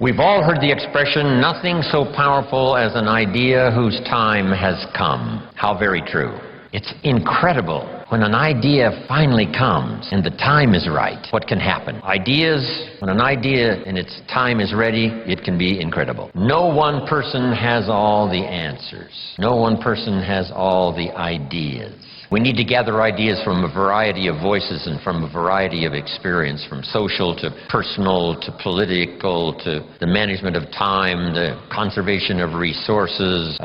We've all heard the expression, nothing so powerful as an idea whose time has come. How very true. It's incredible when an idea finally comes and the time is right, what can happen. When an idea and its time is ready, it can be incredible. No one person has all the answers. No one person has all the ideas. We need to gather ideas from a variety of voices and from a variety of experience, from social to personal to political to the management of time, the conservation of resources,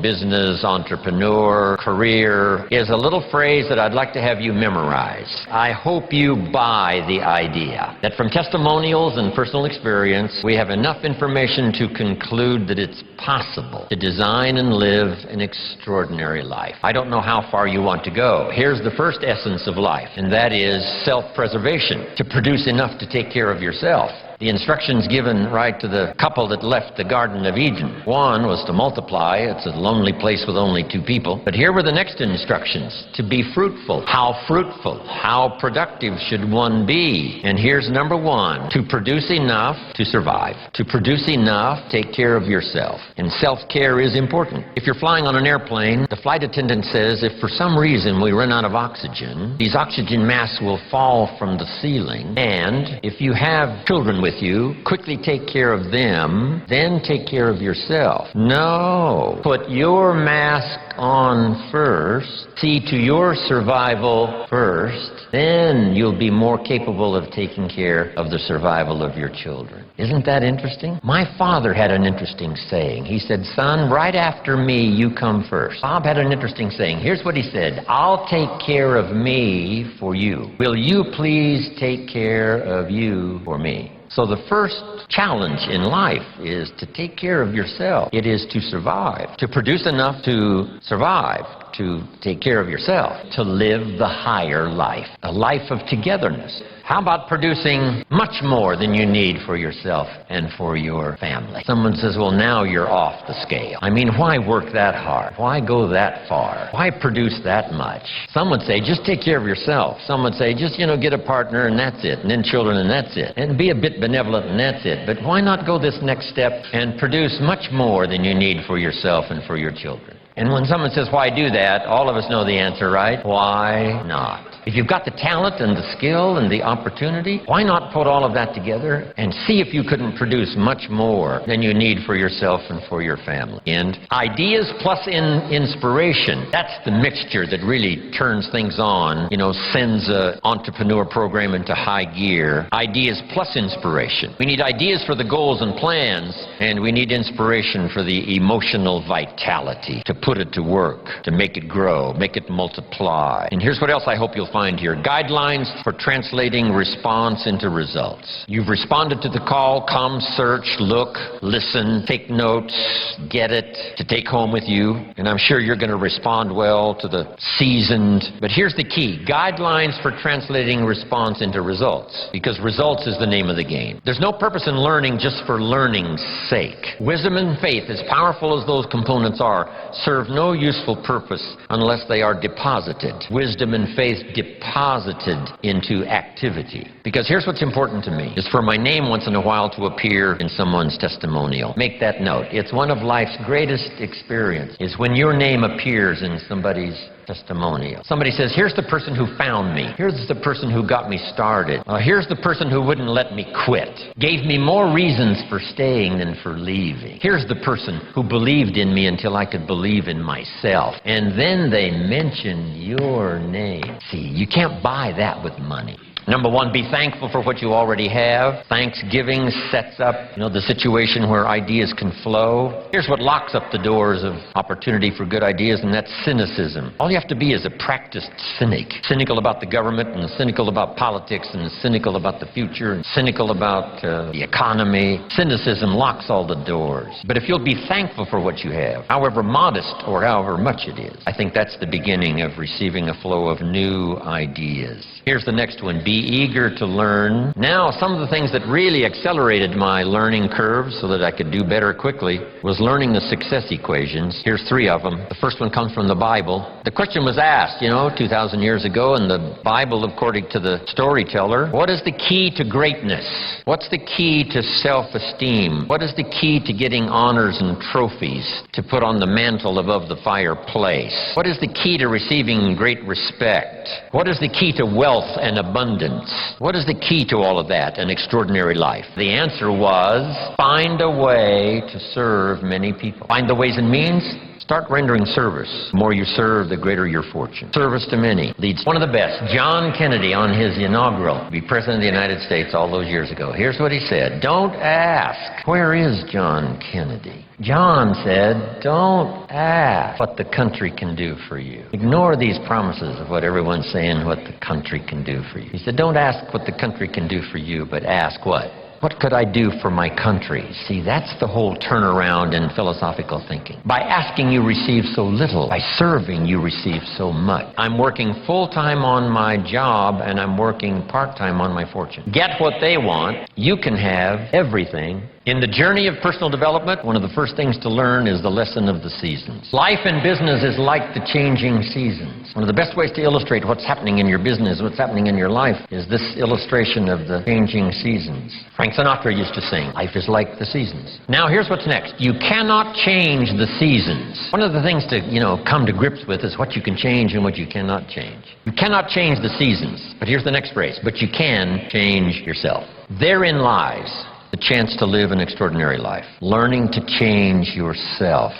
business, entrepreneur, career. Is a little phrase that I'd like to have you memorize. I hope you buy the idea that from testimonials and personal experience, we have enough information to conclude that it's possible to design and live an extraordinary life. I don't know how far you want to go. Here's the first essence of life, and that is self-preservation, to produce enough to take care of yourself. The instructions given right to the couple that left the Garden of Eden. One was to multiply. It's a lonely place with only two people. But here were the next instructions, to be fruitful. How fruitful, how productive should one be? And here's number one, to produce enough to survive. To produce enough, take care of yourself. And self-care is important. If you're flying on an airplane, the flight attendant says if for some reason we run out of oxygen, these oxygen masks will fall from the ceiling. And if you have children with you, quickly take care of them, then take care of yourself. No. Put your mask on first. See to your survival first. Then you'll be more capable of taking care of the survival of your children. Isn't that interesting? My father had an interesting saying. He said, son, right after me, you come first. Bob had an interesting saying. Here's what he said. I'll take care of me for you. Will you please take care of you for me? So the first challenge in life is to take care of yourself. It is to survive, to produce enough to survive, to take care of yourself, to live the higher life, a life of togetherness. How about producing much more than you need for yourself and for your family? Someone says, well, now you're off the scale. I mean, why work that hard? Why go that far? Why produce that much? Some would say, just take care of yourself. Some would say, just, get a partner and that's it, and then children and that's it, and be a bit benevolent and that's it. But why not go this next step and produce much more than you need for yourself and for your children? And when someone says, why do that, all of us know the answer, right? Why not? If you've got the talent and the skill and the opportunity, why not put all of that together and see if you couldn't produce much more than you need for yourself and for your family? And ideas plus inspiration, that's the mixture that really turns things on, sends an entrepreneur program into high gear. Ideas plus inspiration. We need ideas for the goals and plans, and we need inspiration for the emotional vitality, to put it to work, to make it grow, make it multiply. And here's what else I hope you'll find here. Guidelines for translating response into results. You've responded to the call. Come, search, look, listen, take notes, get it to take home with you. And I'm sure you're going to respond well to the seasoned. But here's the key. Guidelines for translating response into results. Because results is the name of the game. There's no purpose in learning just for learning's sake. Wisdom and faith, as powerful as those components are, serve no useful purpose unless they are deposited. Wisdom and faith deposited into activity. Because here's what's important to me, is for my name once in a while to appear in someone's testimonial. Make that note. It's one of life's greatest experiences, is when your name appears in somebody's testimonial. Somebody says, here's the person who found me. Here's the person who got me started. Here's the person who wouldn't let me quit. Gave me more reasons for staying than for leaving. Here's the person who believed in me until I could believe in myself. And then they mention your name. See, you can't buy that with money. Number one, be thankful for what you already have. Thanksgiving sets up, the situation where ideas can flow. Here's what locks up the doors of opportunity for good ideas, and that's cynicism. All you have to be is a practiced cynic. Cynical about the government, and cynical about politics, and cynical about the future, and cynical about the economy. Cynicism locks all the doors. But if you'll be thankful for what you have, however modest or however much it is, I think that's the beginning of receiving a flow of new ideas. Here's the next one. Be eager to learn. Now, some of the things that really accelerated my learning curve so that I could do better quickly was learning the success equations. Here's 3 of them. The first one comes from the Bible. The question was asked, 2,000 years ago in the Bible, according to the storyteller, what is the key to greatness? What's the key to self-esteem? What is the key to getting honors and trophies to put on the mantle above the fireplace? What is the key to receiving great respect? What is the key to wealth and abundance? What is the key to all of that, an extraordinary life? The answer was, find a way to serve many people. Find the ways and means. Start rendering service. The more you serve, the greater your fortune. Service to many leads. One of the best, John Kennedy, on his inaugural, to be President of the United States all those years ago. Here's what he said. Don't ask, where is John Kennedy? John said, don't ask what the country can do for you. Ignore these promises of what everyone's saying what the country can do for you. He said, don't ask what the country can do for you, but ask what? What could I do for my country? See, that's the whole turnaround in philosophical thinking. By asking, you receive so little. By serving, you receive so much. I'm working full-time on my job, and I'm working part-time on my fortune. Get what they want. You can have everything. In the journey of personal development, one of the first things to learn is the lesson of the seasons. Life in business is like the changing seasons. One of the best ways to illustrate what's happening in your business, what's happening in your life, is this illustration of the changing seasons. Frank Sinatra used to sing, life is like the seasons. Now here's what's next. You cannot change the seasons. One of the things to, come to grips with is what you can change and what you cannot change. You cannot change the seasons, but here's the next phrase, but you can change yourself. Therein lies the chance to live an extraordinary life. Learning to change yourself.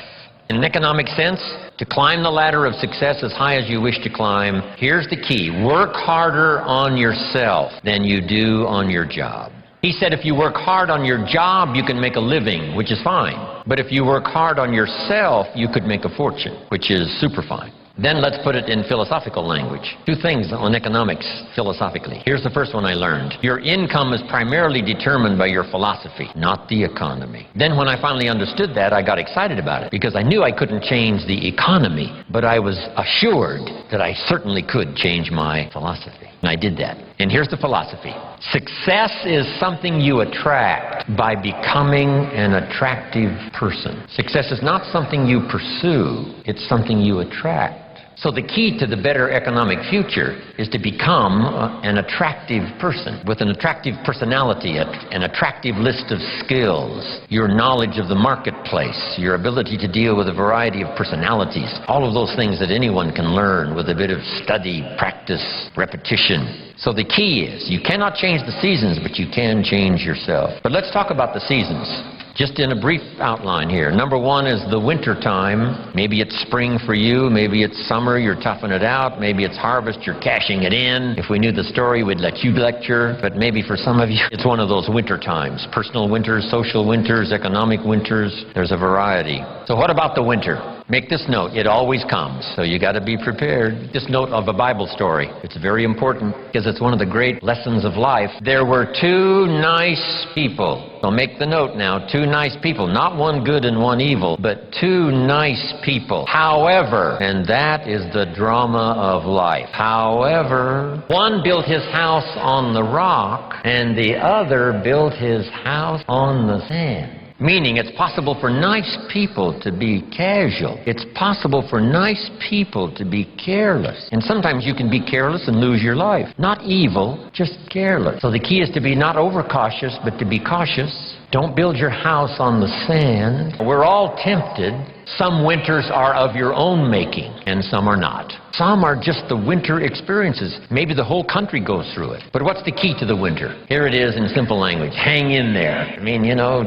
In an economic sense, to climb the ladder of success as high as you wish to climb, here's the key. Work harder on yourself than you do on your job. He said if you work hard on your job, you can make a living, which is fine. But if you work hard on yourself, you could make a fortune, which is super fine. Then let's put it in philosophical language. 2 things on economics philosophically. Here's the first one I learned. Your income is primarily determined by your philosophy, not the economy. Then when I finally understood that, I got excited about it because I knew I couldn't change the economy, but I was assured that I certainly could change my philosophy. And I did that. And here's the philosophy. Success is something you attract by becoming an attractive person. Success is not something you pursue, it's something you attract. So the key to the better economic future is to become an attractive person with an attractive personality, an attractive list of skills, your knowledge of the marketplace, your ability to deal with a variety of personalities, all of those things that anyone can learn with a bit of study, practice, repetition. So the key is you cannot change the seasons, but you can change yourself. But let's talk about the seasons. Just in a brief outline here. Number 1 is the winter time. Maybe it's spring for you, maybe it's summer, you're toughing it out, maybe it's harvest, you're cashing it in. If we knew the story, we'd let you lecture, but maybe for some of you, it's one of those winter times. Personal winters, social winters, economic winters, there's a variety. So what about the winter? Make this note, it always comes, so you got to be prepared. This note of a Bible story, it's very important because it's one of the great lessons of life. There were 2 nice people. So make the note now, 2 nice people, not one good and one evil, but 2 nice people. However, and that is the drama of life. However, one built his house on the rock and the other built his house on the sand. Meaning it's possible for nice people to be casual. It's possible for nice people to be careless. And sometimes you can be careless and lose your life. Not evil, just careless. So the key is to be not overcautious, but to be cautious. Don't build your house on the sand. We're all tempted. Some winters are of your own making, and some are not. Some are just the winter experiences. Maybe the whole country goes through it. But what's the key to the winter? Here it is in simple language. Hang in there. I mean,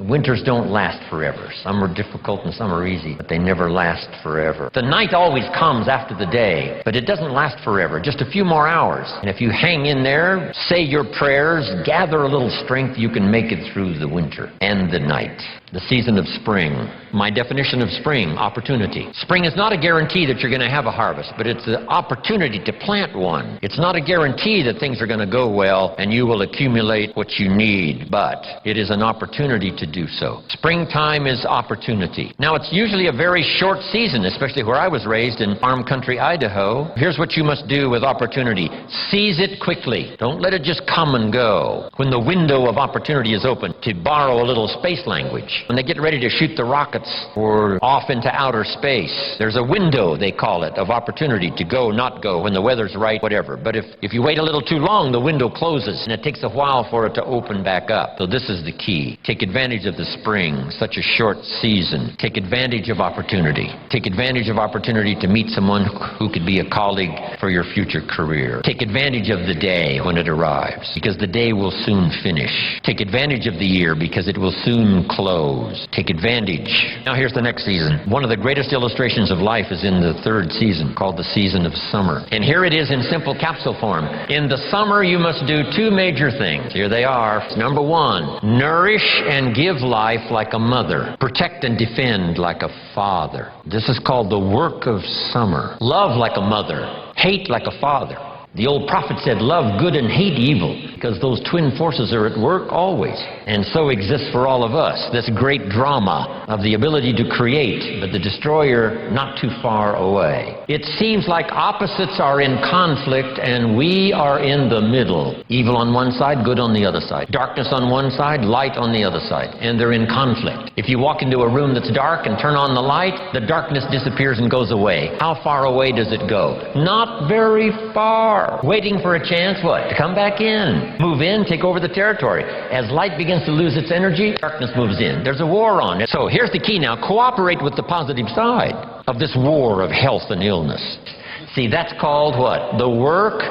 winters don't last forever. Some are difficult and some are easy, but they never last forever. The night always comes after the day, but it doesn't last forever. Just a few more hours. And if you hang in there, say your prayers, gather a little strength, you can make it through the winter and the night. The season of spring. My definition of spring spring, opportunity. Spring is not a guarantee that you're going to have a harvest, but it's the opportunity to plant one. It's not a guarantee that things are going to go well and you will accumulate what you need, but it is an opportunity to do so. Springtime is opportunity. Now, it's usually a very short season, especially where I was raised in farm country, Idaho. Here's what you must do with opportunity. Seize it quickly. Don't let it just come and go. When the window of opportunity is open, to borrow a little space language, when they get ready to shoot the rockets or off into outer space, there's a window, they call it, of opportunity to go, not go, when the weather's right, whatever. But if you wait a little too long, the window closes, and it takes a while for it to open back up. So this is the key. Take advantage of the spring, such a short season. Take advantage of opportunity. Take advantage of opportunity to meet someone who could be a colleague for your future career. Take advantage of the day when it arrives, because the day will soon finish. Take advantage of the year, because it will soon close. Take advantage. Now here's the next season. One of the greatest illustrations of life is in the third season, called the season of summer. And here it is in simple capsule form. In the summer, you must do two major things. Here they are. Number one, nourish and give life like a mother. Protect and defend like a father. This is called the work of summer. Love like a mother. Hate like a father. The old prophet said, love good and hate evil, because those twin forces are at work always. And so exists for all of us this great drama of the ability to create, but the destroyer not too far away. It seems like opposites are in conflict, and we are in the middle. Evil on one side, good on the other side. Darkness on one side, light on the other side. And they're in conflict. If you walk into a room that's dark and turn on the light, the darkness disappears and goes away. How far away does it go? Not very far. Waiting for a chance, what? To come back in. Move in, take over the territory. As light begins to lose its energy, darkness moves in. There's a war on it. So here's the key now. Cooperate with the positive side of this war of health and illness. See, that's called what? The work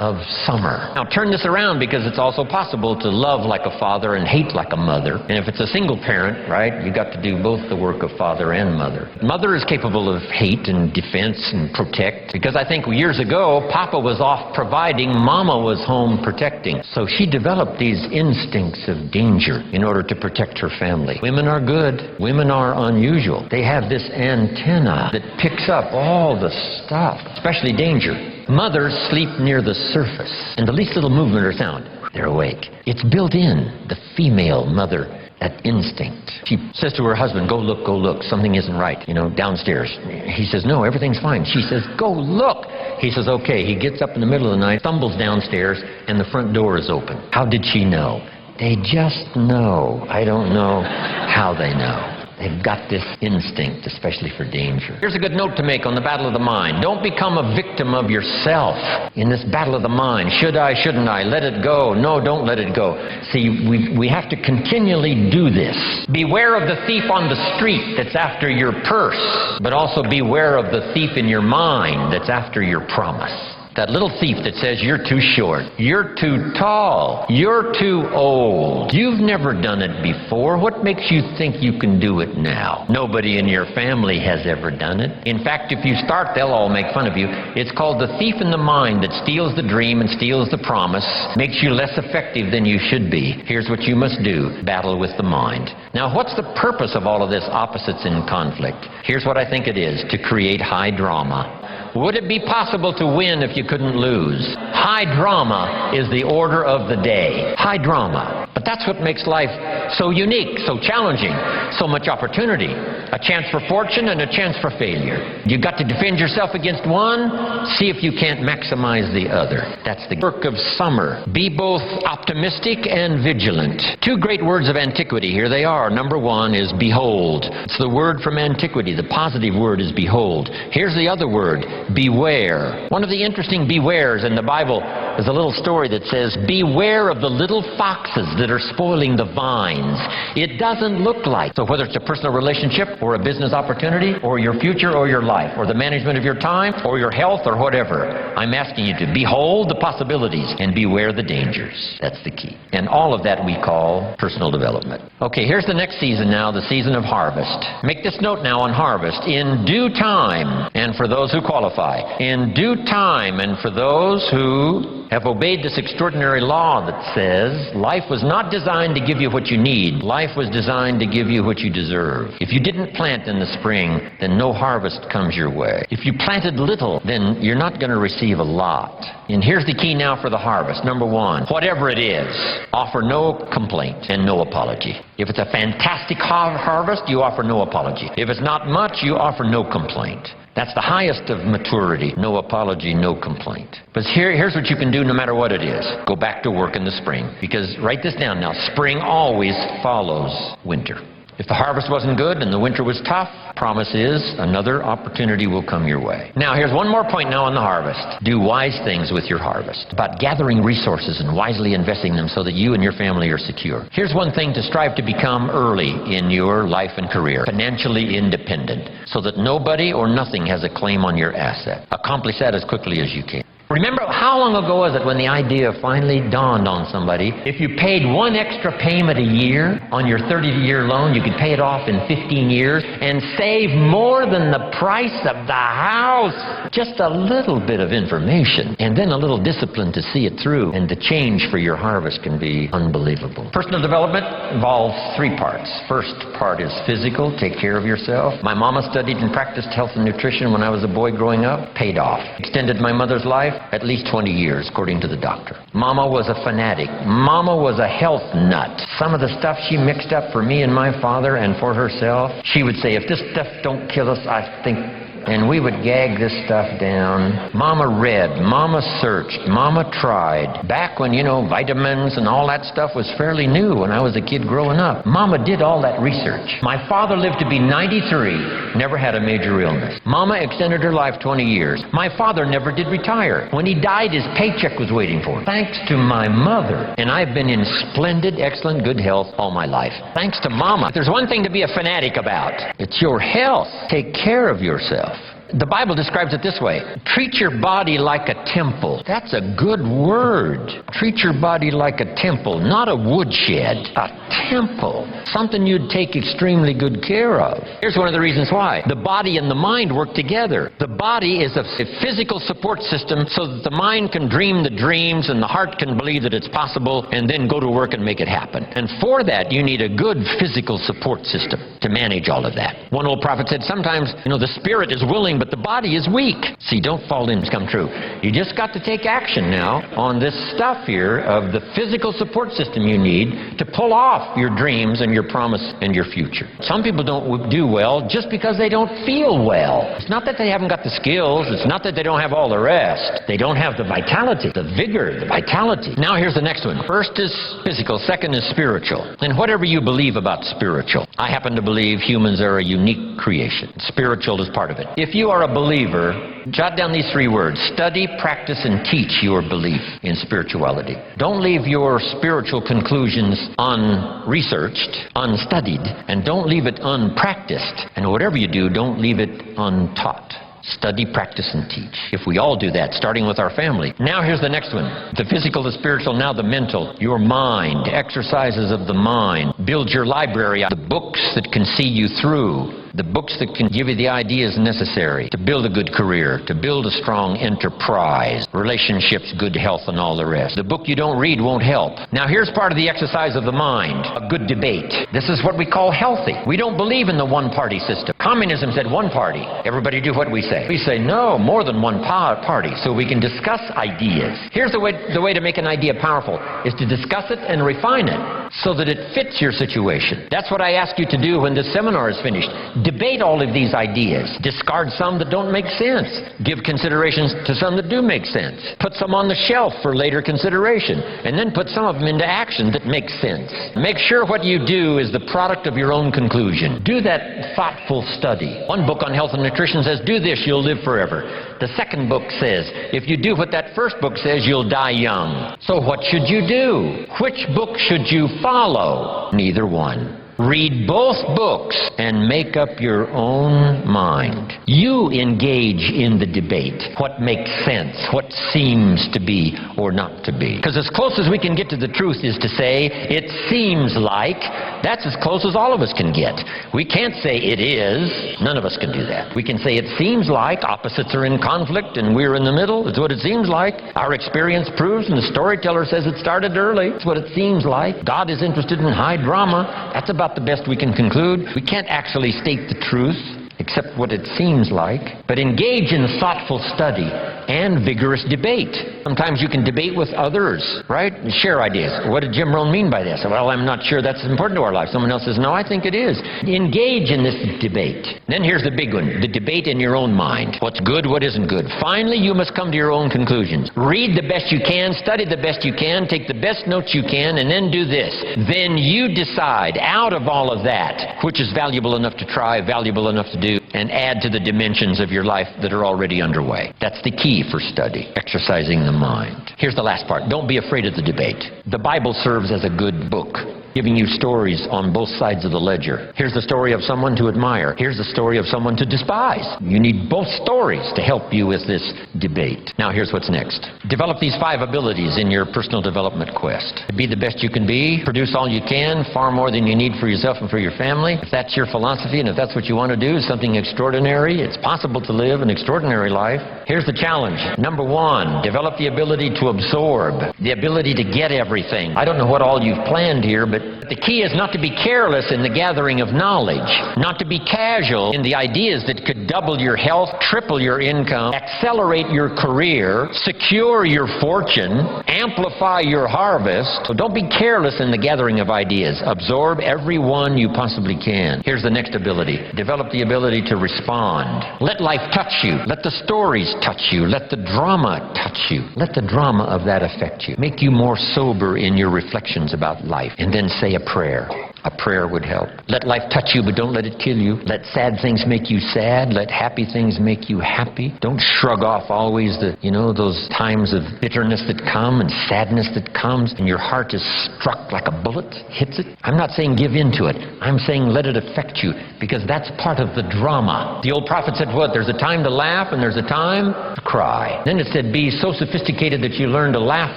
of summer. Now turn this around, because it's also possible to love like a father and hate like a mother. And if it's a single parent, right, you got to do both the work of father and mother. Mother is capable of hate and defense and protect, because I think years ago, Papa was off providing, Mama was home protecting. So she developed these instincts of danger in order to protect her family. Women are good. Women are unusual. They have this antenna that picks up all the stuff, especially danger. Mothers sleep near the surface, and the least little movement or sound, they're awake. It's built in, the female mother, that instinct. She says to her husband, go look, something isn't right, downstairs. He says, no, everything's fine. She says, go look. He says, okay. He gets up in the middle of the night, stumbles downstairs, and the front door is open. How did she know? They just know. I don't know how they know. They've got this instinct, especially for danger. Here's a good note to make on the battle of the mind. Don't become a victim of yourself in this battle of the mind. Should I, shouldn't I? Let it go. No, don't let it go. See, we have to continually do this. Beware of the thief on the street that's after your purse, but also beware of the thief in your mind that's after your promise. That little thief that says you're too short, you're too tall, you're too old, you've never done it before, what makes you think you can do it now? Nobody in your family has ever done it. In fact, if you start, they'll all make fun of you. It's called the thief in the mind that steals the dream and steals the promise, makes you less effective than you should be. Here's what you must do: battle with the mind. Now, what's the purpose of all of this opposites in conflict? Here's what I think it is: to create high drama. Would it be possible to win if you couldn't lose? High drama is the order of the day. High drama. But that's what makes life so unique, so challenging, so much opportunity. A chance for fortune and a chance for failure. You've got to defend yourself against one, see if you can't maximize the other. That's the work of summer. Be both optimistic and vigilant. Two great words of antiquity. Here they are. Number one is behold. It's the word from antiquity. The positive word is behold. Here's the other word: beware. One of the interesting bewares in the Bible is a little story that says, beware of the little foxes that are spoiling the vines. It doesn't look like. So whether it's a personal relationship or a business opportunity or your future or your life or the management of your time or your health or whatever, I'm asking you to behold the possibilities and beware the dangers. That's the key. And all of that we call personal development. Okay, here's the next season now, the season of harvest. Make this note now on harvest. In due time, and for those who qualify, in due time, and for those who have obeyed this extraordinary law that says life was not designed to give you what you need. Life was designed to give you what you deserve. If you didn't plant in the spring, then no harvest comes your way. If you planted little, then you're not going to receive a lot. And here's the key now for the harvest. Number one, whatever it is, offer no complaint and no apology. If it's a fantastic harvest, you offer no apology. If it's not much, you offer no complaint. That's the highest of maturity. No apology, no complaint. But here's what you can do no matter what it is. Go back to work in the spring. Because, write this down now, spring always follows winter. If the harvest wasn't good and the winter was tough, promise is another opportunity will come your way. Now, here's one more point now on the harvest. Do wise things with your harvest. About gathering resources and wisely investing them so that you and your family are secure. Here's one thing to strive to become early in your life and career. Financially independent. So that nobody or nothing has a claim on your asset. Accomplish that as quickly as you can. Remember, how long ago was it when the idea finally dawned on somebody? If you paid one extra payment a year on your 30-year loan, you could pay it off in 15 years and save more than the price of the house. Just a little bit of information and then a little discipline to see it through, and the change for your harvest can be unbelievable. Personal development involves three parts. First part is physical, take care of yourself. My mama studied and practiced health and nutrition when I was a boy growing up, paid off. Extended my mother's life at least 20 years, according to the doctor. Mama was a fanatic. Mama was a health nut. Some of the stuff she mixed up for me and my father and for herself, she would say, if this stuff don't kill us, I think... And we would gag this stuff down. Mama read, Mama searched, Mama tried. Back when, vitamins and all that stuff was fairly new when I was a kid growing up. Mama did all that research. My father lived to be 93, never had a major illness. Mama extended her life 20 years. My father never did retire. When he died, his paycheck was waiting for him. Thanks to my mother. And I've been in splendid, excellent, good health all my life. Thanks to Mama. If there's one thing to be a fanatic about, it's your health. Take care of yourself. The Bible describes it this way. Treat your body like a temple. That's a good word. Treat your body like a temple, not a woodshed. A temple. Something you'd take extremely good care of. Here's one of the reasons why. The body and the mind work together. The body is a physical support system so that the mind can dream the dreams and the heart can believe that it's possible and then go to work and make it happen. And for that, you need a good physical support system to manage all of that. One old prophet said sometimes, the spirit is willing, but the body is weak. See, don't fall in, come true. You just got to take action now on this stuff here of the physical support system you need to pull off your dreams and your promise and your future. Some people don't do well just because they don't feel well. It's not that they haven't got the skills. It's not that they don't have all the rest. They don't have the vitality, the vigor, the vitality. Now here's the next one. First is physical. Second is spiritual. And whatever you believe about spiritual, I happen to believe humans are a unique creation. Spiritual is part of it. If you are a believer, jot down these three words. Study, practice, and teach your belief in spirituality. Don't leave your spiritual conclusions unresearched, unstudied, and don't leave it unpracticed. And whatever you do, don't leave it untaught. Study, practice, and teach. If we all do that, starting with our family. Now here's the next one. The physical, the spiritual, now the mental. Your mind, exercises of the mind. Build your library, the books that can see you through. The books that can give you the ideas necessary to build a good career, to build a strong enterprise, relationships, good health, and all the rest. The book you don't read won't help. Now here's part of the exercise of the mind, a good debate. This is what we call healthy. We don't believe in the one-party system. Communism said one party. Everybody do what we say. We say no, more than one party, so we can discuss ideas. Here's the way to make an idea powerful, is to discuss it and refine it so that it fits your situation. That's what I ask you to do when this seminar is finished. Debate all of these ideas. Discard some that don't make sense. Give considerations to some that do make sense. Put some on the shelf for later consideration. And then put some of them into action that make sense. Make sure what you do is the product of your own conclusion. Do that thoughtful study. One book on health and nutrition says, do this, you'll live forever. The second book says, if you do what that first book says, you'll die young. So what should you do? Which book should you follow? Neither one. Read both books and make up your own mind. You engage in the debate. What makes sense? What seems to be or not to be? Because as close as we can get to the truth is to say, it seems like. That's as close as all of us can get. We can't say it is. None of us can do that. We can say it seems like. Opposites are in conflict and we're in the middle. It's what it seems like. Our experience proves, and the storyteller says it started early. It's what it seems like. God is interested in high drama. That's about the best we can conclude. We can't actually state the truth, except what it seems like, but engage in thoughtful study and vigorous debate. Sometimes you can debate with others, right? And share ideas. What did Jim Rohn mean by this? Well, I'm not sure that's important to our life. Someone else says, no, I think it is. Engage in this debate. Then here's the big one, the debate in your own mind. What's good, what isn't good. Finally, you must come to your own conclusions. Read the best you can, study the best you can, take the best notes you can, and then do this. Then you decide, out of all of that, which is valuable enough to try, valuable enough to do, and add to the dimensions of your life that are already underway. That's the key for study, exercising the mind. Here's the last part. Don't be afraid of the debate. The Bible serves as a good book, giving you stories on both sides of the ledger. Here's the story of someone to admire. Here's the story of someone to despise. You need both stories to help you with this debate. Now here's what's next. Develop these 5 abilities in your personal development quest. Be the best you can be, produce all you can, far more than you need for yourself and for your family. If that's your philosophy and if that's what you want to do, something extraordinary, it's possible to live an extraordinary life. Here's the challenge. Number 1, develop the ability to absorb, the ability to get everything. I don't know what all you've planned here, but the key is not to be careless in the gathering of knowledge, not to be casual in the ideas that could double your health, triple your income, accelerate your career, secure your fortune, amplify your harvest. So don't be careless in the gathering of ideas. Absorb every one you possibly can. Here's the next ability. Develop the ability to respond. Let life touch you. Let the stories touch you. Let the drama touch you. Let the drama of that affect you. Make you more sober in your reflections about life. And then say a prayer. A prayer would help. Let life touch you, but don't let it kill you. Let sad things make you sad. Let happy things make you happy. Don't shrug off always those times of bitterness that come and sadness that comes and your heart is struck like a bullet, hits it. I'm not saying give in to it. I'm saying let it affect you, because that's part of the drama. The old prophet said what? There's a time to laugh and there's a time to cry. Then it said be so sophisticated that you learn to laugh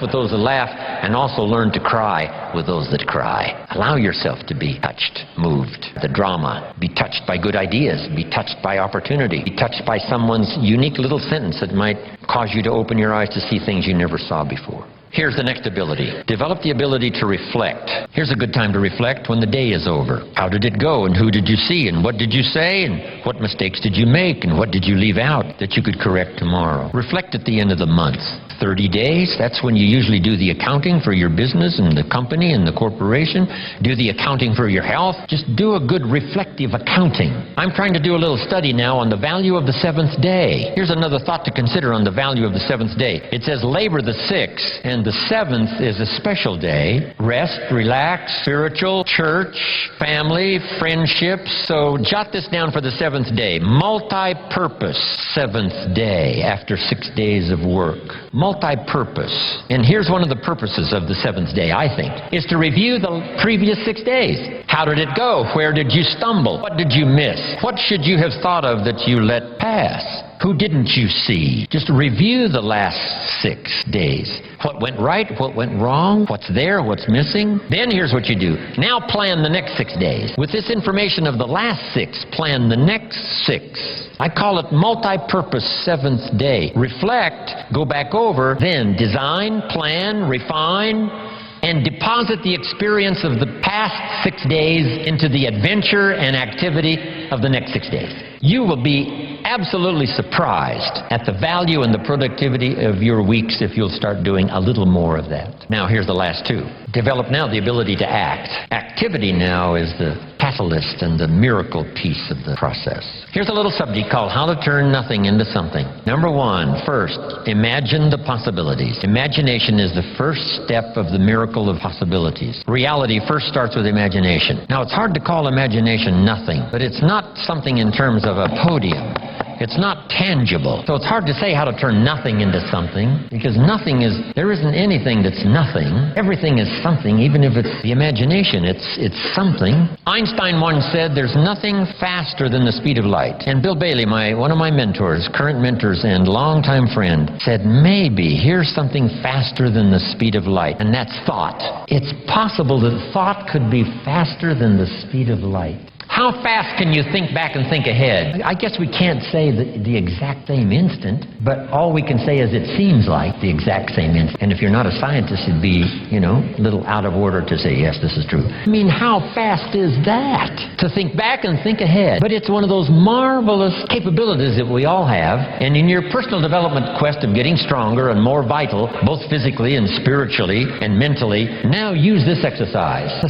with those that laugh and also learn to cry with those that cry. Allow yourself to be touched, moved. The drama. Be touched by good ideas. Be touched by opportunity. Be touched by someone's unique little sentence that might cause you to open your eyes to see things you never saw before. Here's the next ability. Develop the ability to reflect. Here's a good time to reflect when the day is over. How did it go, and who did you see, and what did you say, and what mistakes did you make, and what did you leave out that you could correct tomorrow? Reflect at the end of the month. 30 days, that's when you usually do the accounting for your business and the company and the corporation. Do the accounting for your health. Just do a good reflective accounting. I'm trying to do a little study now on the value of the 7th day. Here's another thought to consider on the value of the 7th day. It says labor the 6th, and the 7th is a special day. Rest, relax, spiritual, church, family, friendships. So jot this down for the 7th day. Multi-purpose 7th day after 6 days of work. Multi-purpose. And here's one of the purposes of the 7th day, I think, is to review the previous 6 days. How did it go? Where did you stumble? What did you miss? What should you have thought of that you let pass? Who didn't you see? Just review the last 6 days. What went right? What went wrong? What's there? What's missing? Then here's what you do. Now plan the next 6 days. With this information of the last 6, plan the next 6. I call it multi-purpose 7th day. Reflect, go back over, then design, plan, refine, and deposit the experience of the past 6 days into the adventure and activity of the next 6 days. You will be absolutely surprised at the value and the productivity of your weeks if you'll start doing a little more of that. Now, here's the last 2. Develop now the ability to act. Activity now is the catalyst and the miracle piece of the process. Here's a little subject called How to Turn Nothing into Something. Number 1, first, imagine the possibilities. Imagination is the first step of the miracle of possibilities. Reality first starts with imagination. Now, it's hard to call imagination nothing, but it's not something in terms of a podium. It's not tangible. So it's hard to say how to turn nothing into something, because nothing is, there isn't anything that's nothing. Everything is something, even if it's the imagination. It's something. Einstein once said, there's nothing faster than the speed of light. And Bill Bailey, one of my mentors, current mentors and longtime friend, said, maybe here's something faster than the speed of light, and that's thought. It's possible that thought could be faster than the speed of light. How fast can you think back and think ahead? I guess we can't say the exact same instant, but all we can say is it seems like the exact same instant. And if you're not a scientist, it'd be, a little out of order to say, yes, this is true. I mean, how fast is that? To think back and think ahead. But it's one of those marvelous capabilities that we all have. And in your personal development quest of getting stronger and more vital, both physically and spiritually and mentally, now use this exercise. To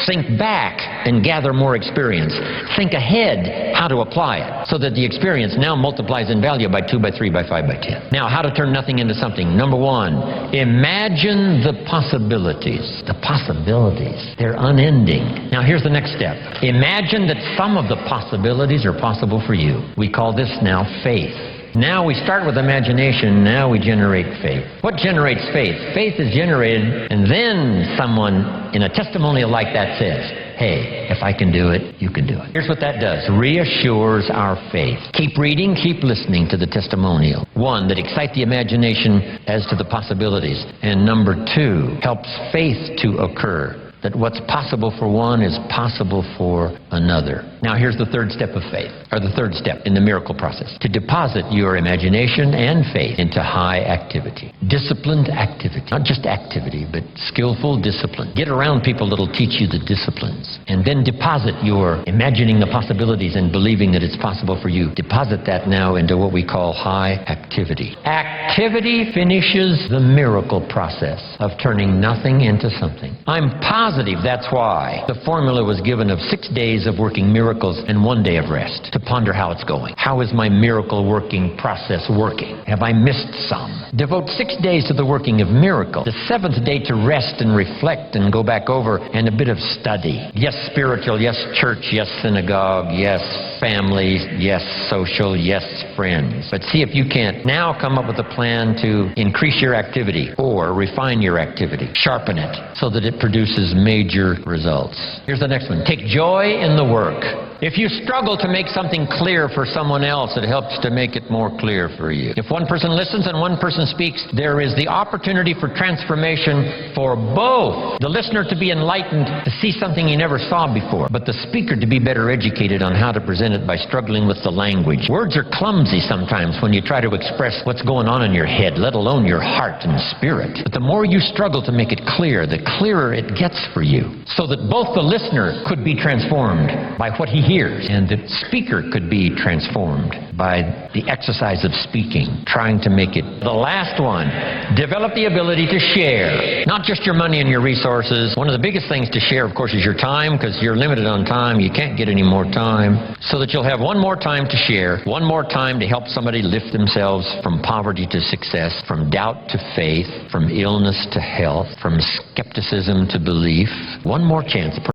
think back and gather more experience. Think ahead how to apply it, so that the experience now multiplies in value by 2, by 3, by 5, by 10. Now, how to turn nothing into something. Number one, imagine the possibilities. The possibilities. They're unending. Now, here's the next step. Imagine that some of the possibilities are possible for you. We call this now faith. Now we start with imagination, now we generate faith. What generates faith? Faith is generated, and then someone in a testimonial like that says, hey, if I can do it, you can do it. Here's what that does. Reassures our faith. Keep reading, keep listening to the testimonial. One, that excite the imagination as to the possibilities. And number two, helps faith to occur. That what's possible for one is possible for another. Now here's the third step of faith, or the third step in the miracle process. To deposit your imagination and faith into high activity. Disciplined activity. Not just activity, but skillful discipline. Get around people that'll teach you the disciplines. And then deposit your imagining the possibilities and believing that it's possible for you. Deposit that now into what we call high activity. Activity finishes the miracle process of turning nothing into something. I'm positive that's why the formula was given of 6 days of working miracles and 1 day of rest, to ponder how it's going. How is my miracle working process working? Have I missed some? Devote 6 days to the working of miracle. The 7th day to rest and reflect and go back over, and a bit of study. Yes, spiritual. Yes, church. Yes, synagogue. Yes, family. Yes, social. Yes, friends. But see if you can't now come up with a plan to increase your activity or refine your activity. Sharpen it so that it produces major results. Here's the next one. Take joy in the work. If you struggle to make something clear for someone else, it helps to make it more clear for you. If one person listens and one person speaks, there is the opportunity for transformation for both. The listener to be enlightened, to see something he never saw before, but the speaker to be better educated on how to present it by struggling with the language. Words are clumsy sometimes when you try to express what's going on in your head, let alone your heart and spirit. But the more you struggle to make it clear, the clearer it gets for you, so that both the listener could be transformed by what he hears, and the speaker could be transformed by the exercise of speaking, trying to make it. The last one, develop the ability to share. Not just your money and your resources. One of the biggest things to share, of course, is your time, because you're limited on time. You can't get any more time. So that you'll have one more time to share, one more time to help somebody lift themselves from poverty to success, from doubt to faith, from illness to health, from skepticism to belief. One more chance.